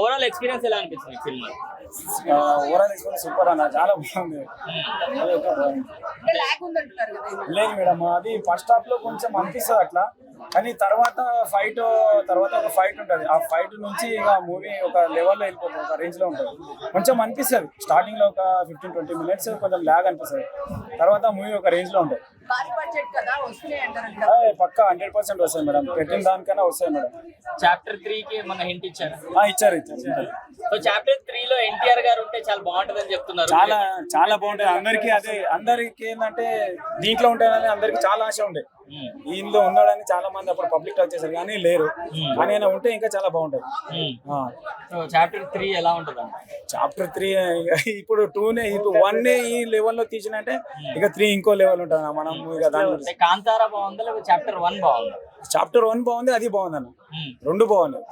Overall experience ఎలా అనిపించింది cinema? Overall experience super అన్న, చాలా బాగుంది. లేదు మేడం, అది ఫస్ట్ హాఫ్ లో కొంచెం అనిపిస్తుంది అట్లా, కానీ తర్వాత ఒక ఫైట్ ఉంటుంది. ఆ ఫైట్ నుంచి ఇక మూవీ ఒక లెవెల్లో వెళ్ళిపోతుంది, ఒక రేంజ్ లో ఉంటుంది. కొంచెం అనిపిస్తుంది స్టార్టింగ్ లో ఒక 15-20 minutes కొంచెం ల్యాగ్ అనిపిస్తుంది, తర్వాత మూవీ ఒక రేంజ్ లో ఉంటుంది. పక్కా 100% వస్తాయి మేడం, పెట్టిన దానికన్నా వస్తాయి మేడం. చాప్టర్ 3 కి మన హింట్ ఇచ్చారు. ఇచ్చారు. సో చాప్టర్ 3 లో ఎన్టీఆర్ గారు ఉంటే చాలా బాగుంటదని చెప్తున్నారు. చాలా బాగుంటది. అందరికి ఏంటంటే దీంట్లో ఉంటాయని అందరికి చాలా ఆశ ఉండే, ఇందులో ఉన్నాడని చాలా మంది అప్పుడు పబ్లిక్ టాక్ చేశారు, కానీ లేరు. కానీ ఆయన ఉంటే ఇంకా చాలా బాగుంటది. చాప్టర్ 3 ఎలా ఉంటది? చాప్టర్ 3 ఇప్పుడు 1 ఈ లెవెల్ లో తీసినంటే ఇక 3 ఇంకో లెవెల్ ఉంటుంది. మనం ఇక దాని కాంతారా బాగుందా లేకపోతే చాప్టర్ 1 బాగుందా? చాప్టర్ 1 బాగుంది, అది బాగుంది అన్న, రెండు బాగున్నాయి.